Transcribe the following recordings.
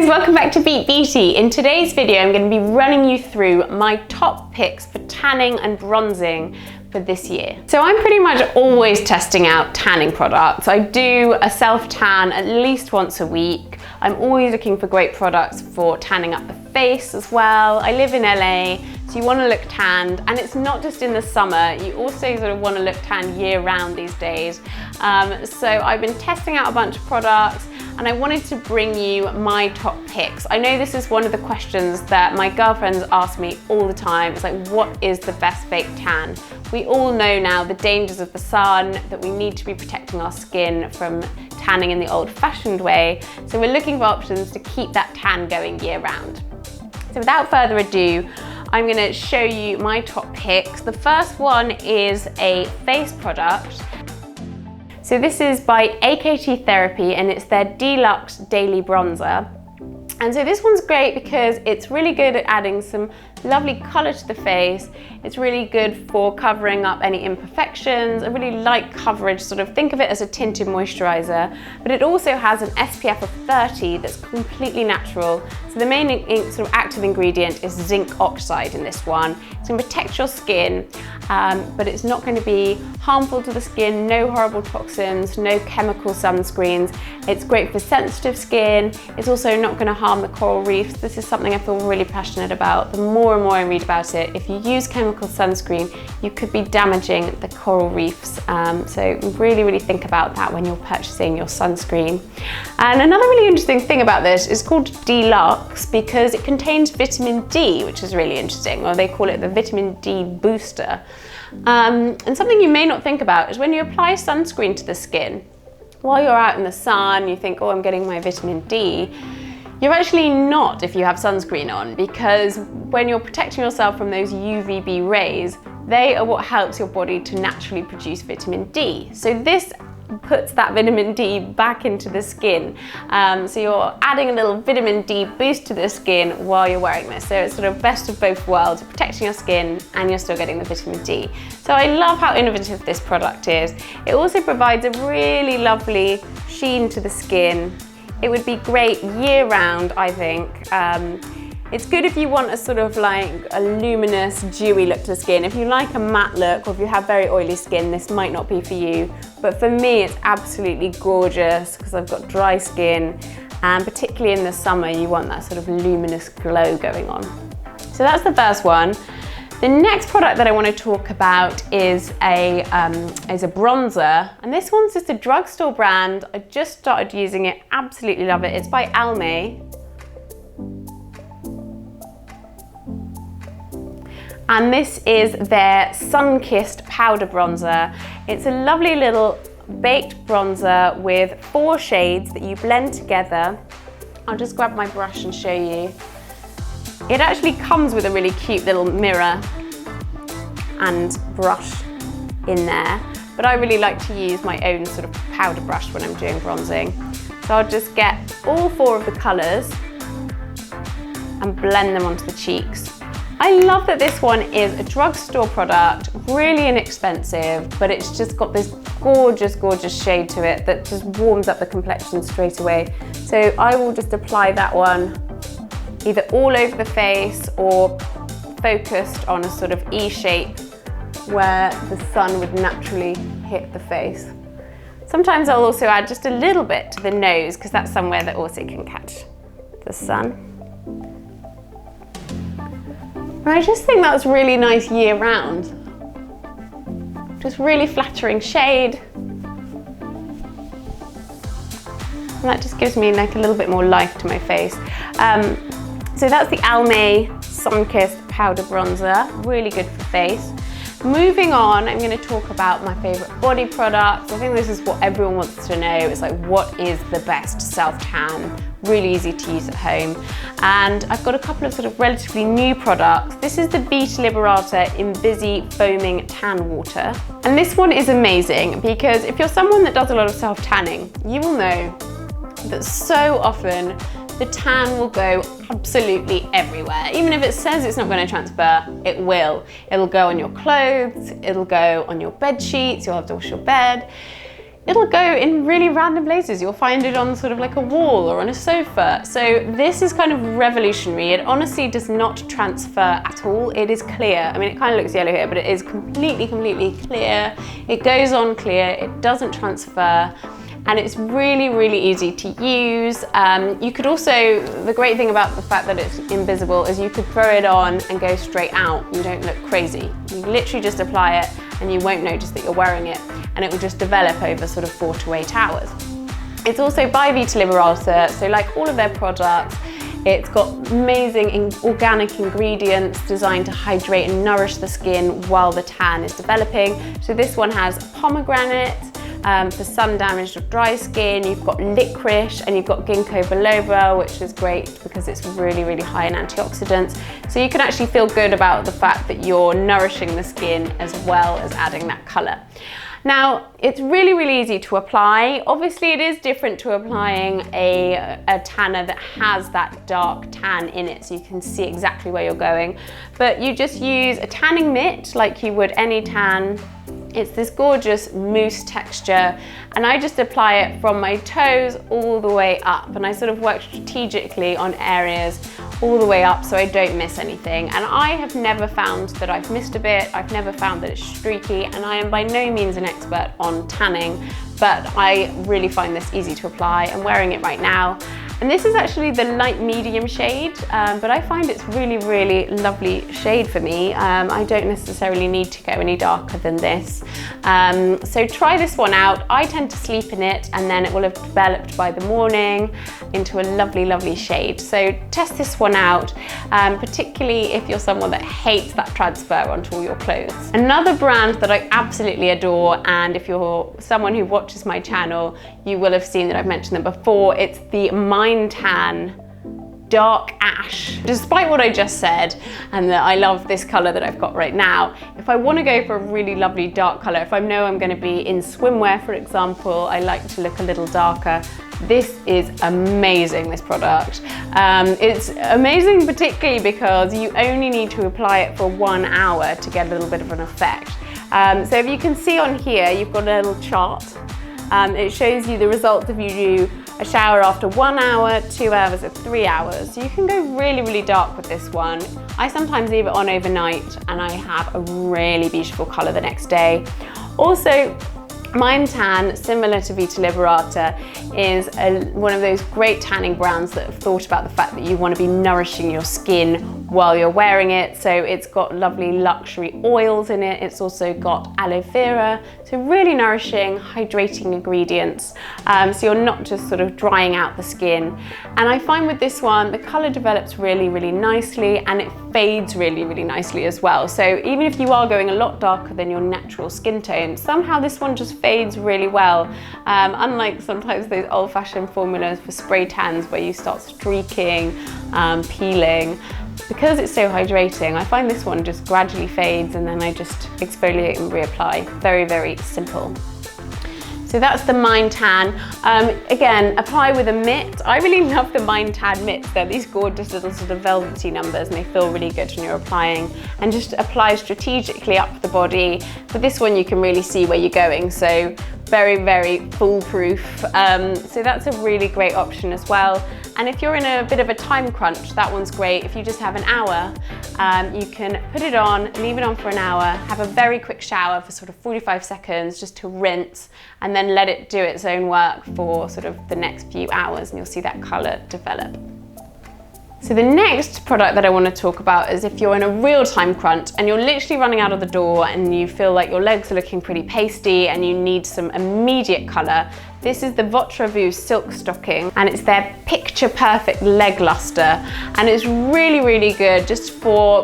guys, welcome back to Beat Beauty. In today's video, I'm going to be running you through my top picks for tanning and bronzing for this year. So I'm pretty much always testing out tanning products. I do a self-tan at least once a week. I'm always looking for great products for tanning up the face as well. I live in LA, so you want to look tanned, and it's not just in the summer, you also sort of want to look tan year round these days. So I've been testing out a bunch of products, and I wanted to bring you my top picks. I know this is one of the questions that my girlfriends ask me all the time. It's like, what is the best fake tan? We all know now the dangers of the sun, that we need to be protecting our skin from tanning in the old-fashioned way. So we're looking for options to keep that tan going year-round. So without further ado, I'm going to show you my top picks. The first one is a face product. So this is by AKT Therapy, and it's their D-Luxe Daily Bronzer. And so this one's great because it's really good at adding some lovely colour to the face. It's really good for covering up any imperfections, a really light coverage, sort of think of it as a tinted moisturiser, but it also has an SPF of 30 that's completely natural. So the main sort of active ingredient is zinc oxide in this one. It's going to protect your skin, but it's not going to be harmful to the skin, no horrible toxins, no chemical sunscreens. It's great for sensitive skin. It's also not going to harm the coral reefs. This is something I feel really passionate about. The more and more I read about it, if you use chemical sunscreen, you could be damaging the coral reefs. So really think about that when you're purchasing your sunscreen. And another really interesting thing about this is called D-Luxe because it contains vitamin D, which is really interesting, or they call it the vitamin D booster. And something you may not think about is when you apply sunscreen to the skin, while you're out in the sun, you think, oh, I'm getting my vitamin D. You're actually not if you have sunscreen on, because when you're protecting yourself from those UVB rays, they are what helps your body to naturally produce vitamin D. So this puts that vitamin D back into the skin. So you're adding a little vitamin D boost to the skin while you're wearing this. So it's sort of best of both worlds, protecting your skin and you're still getting the vitamin D. So I love how innovative this product is. It also provides a really lovely sheen to the skin. It would be great year round, I think. It's good if you want a sort of like a luminous, dewy look to the skin. If you like a matte look, or if you have very oily skin, this might not be for you. But for me, it's absolutely gorgeous because I've got dry skin, and particularly in the summer, you want that sort of luminous glow going on. So that's the first one. The next product that I want to talk about is a bronzer, and this one's just a drugstore brand. I just started using it, absolutely love it. It's by Almay. And this is their Sunkissed powder bronzer. It's a lovely little baked bronzer with 4 shades that you blend together. I'll just grab my brush and show you. It actually comes with a really cute little mirror and brush in there, but I really like to use my own sort of powder brush when I'm doing bronzing. So I'll just get all 4 of the colours and blend them onto the cheeks. I love that this one is a drugstore product, really inexpensive, but it's just got this gorgeous shade to it that just warms up the complexion straight away. So I will just apply that one either all over the face or focused on a sort of E shape where the sun would naturally hit the face. Sometimes I'll also add just a little bit to the nose because that's somewhere that also can catch the sun. And I just think that's really nice year round. Just really flattering shade. And that just gives me like a little bit more life to my face. So that's the Almay Sunkissed powder bronzer, really good for face. Moving on, I'm going to talk about my favourite body products. I think this is what everyone wants to know. It's like, what is the best self-tan? Really easy to use at home. And I've got a couple of sort of relatively new products. This is the Vita Liberata Invisi Foaming Tan Water. And this one is amazing because if you're someone that does a lot of self-tanning, you will know that so often the tan will go absolutely everywhere. Even if it says it's not going to transfer, it will. It'll go on your clothes, it'll go on your bed sheets, you'll have to wash your bed. it'll go in really random places. You'll find it on sort of like a wall or on a sofa. So this is kind of revolutionary. It honestly does not transfer at all. It is clear. I mean, it kind of looks yellow here, but it is completely clear. It goes on clear, it doesn't transfer. And it's really, really easy to use. You could also, the great thing about the fact that it's invisible is you could throw it on and go straight out. You don't look crazy. You literally just apply it and you won't notice that you're wearing it, and it will just develop over sort of 4 to 8 hours. It's also by Vita Liberata, so like all of their products, it's got amazing organic ingredients designed to hydrate and nourish the skin while the tan is developing. So this one has pomegranate, for sun-damaged or dry skin. You've got licorice and you've got ginkgo biloba, which is great because it's really, really high in antioxidants. So you can actually feel good about the fact that you're nourishing the skin as well as adding that color. Now, it's really, really easy to apply. Obviously, it is different to applying a tanner that has that dark tan in it, so you can see exactly where you're going. But you just use a tanning mitt like you would any tan. It's this gorgeous mousse texture, and I just apply it from my toes all the way up, and I sort of work strategically on areas all the way up so I don't miss anything. And I have never found that I've missed a bit. I've never found that it's streaky, and I am by no means an expert on tanning, but I really find this easy to apply. I'm wearing it right now. And this is actually the light medium shade, but I find it's really, really lovely shade for me. I don't necessarily need to go any darker than this. So try this one out. I tend to sleep in it, and then it will have developed by the morning into a lovely, lovely shade. So test this one out, particularly if you're someone that hates that transfer onto all your clothes. Another brand that I absolutely adore, and if you're someone who watches my channel, you will have seen that I've mentioned them before. It's the Tan Dark Ash. Despite what I just said, and that I love this color that I've got right now, if I want to go for a really lovely dark color, if I know I'm going to be in swimwear, for example, I like to look a little darker. This is amazing, this product. It's amazing particularly because you only need to apply it for 1 hour to get a little bit of an effect. So if you can see on here, you've got a little chart. It shows you the results if you do a shower after 1 hour, 2 hours, or 3 hours. So you can go really, really dark with this one. I sometimes leave it on overnight and I have a really beautiful color the next day. Also, Mime Tan, similar to Vita Liberata, is one of those great tanning brands that have thought about the fact that you want to be nourishing your skin while you're wearing it. So it's got lovely luxury oils in it. It's also got aloe vera, so really nourishing, hydrating ingredients. So you're not just sort of drying out the skin. And I find with this one, the color develops really, really nicely, and it fades really, really nicely as well. So even if you are going a lot darker than your natural skin tone, somehow this one just fades really well. Unlike sometimes those old-fashioned formulas for spray tans where you start streaking, peeling. Because it's so hydrating, I find this one just gradually fades, and then I just exfoliate and reapply. Very, very simple. So that's the Mime Tan. Again, apply with a mitt. I really love the Mime Tan mitts. They're these gorgeous little sort of velvety numbers, and they feel really good when you're applying. And just apply strategically up the body. For this one, you can really see where you're going. So very, very foolproof. So that's a really great option as well. And if you're in a bit of a time crunch, that one's great. If you just have an hour, you can put it on, leave it on for an hour, have a very quick shower for sort of 45 seconds just to rinse, and then let it do its own work for sort of the next few hours, and you'll see that color develop. So the next product that I want to talk about is if you're in a real time crunch and you're literally running out of the door and you feel like your legs are looking pretty pasty and you need some immediate color. This is the Votre silk stocking, and it's their picture perfect leg luster, and it's really, really good just for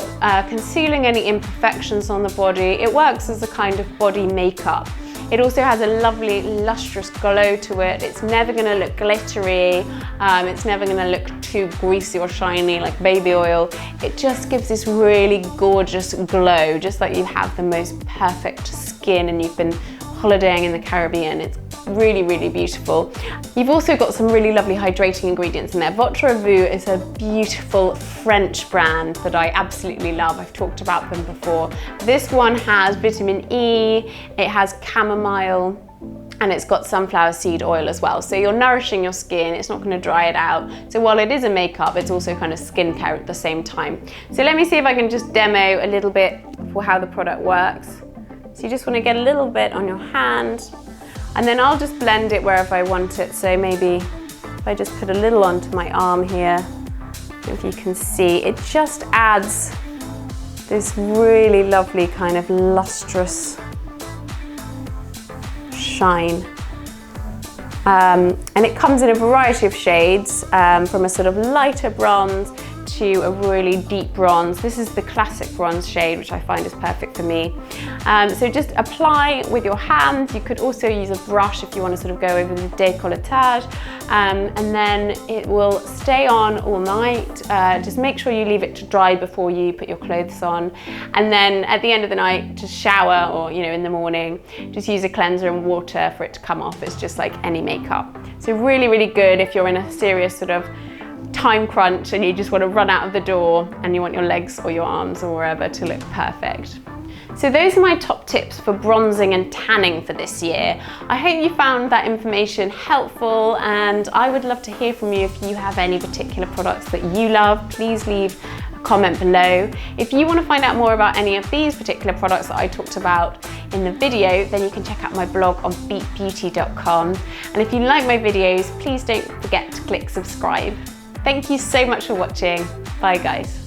concealing any imperfections on the body. It works as a kind of body makeup. It also has a lovely lustrous glow to it. It's never gonna look glittery. It's never gonna look too greasy or shiny like baby oil. It just gives this really gorgeous glow, just like you have the most perfect skin and you've been holidaying in the Caribbean. It's really, really beautiful. You've also got some really lovely hydrating ingredients in there. Votre is a beautiful French brand that I absolutely love. I've talked about them before. This one has vitamin E, it has chamomile, and it's got sunflower seed oil as well. So you're nourishing your skin, it's not gonna dry it out. So while it is a makeup, it's also kind of skincare at the same time. So let me see if I can just demo a little bit for how the product works. So you just wanna get a little bit on your hand, and then I'll just blend it wherever I want it. So maybe if I just put a little onto my arm here, if you can see, it just adds this really lovely kind of lustrous shine. And it comes in a variety of shades, from a sort of lighter bronze to a really deep bronze. This is the classic bronze shade, which I find is perfect for me. So just apply with your hands. You could also use a brush if you want to sort of go over the décolletage, and then it will stay on all night. Just make sure you leave it to dry before you put your clothes on, and then at the end of the night, just shower, or in the morning, just use a cleanser and water for it to come off. It's just like any makeup. So really, really good if you're in a serious sort of time crunch and you just want to run out of the door and you want your legs or your arms or wherever to look perfect. So those are my top tips for bronzing and tanning for this year. I hope you found that information helpful, and I would love to hear from you if you have any particular products that you love. Please leave a comment below. If you want to find out more about any of these particular products that I talked about in the video, then you can check out my blog on beatbeauty.com. And if you like my videos, please don't forget to click subscribe. Thank you so much for watching. Bye guys.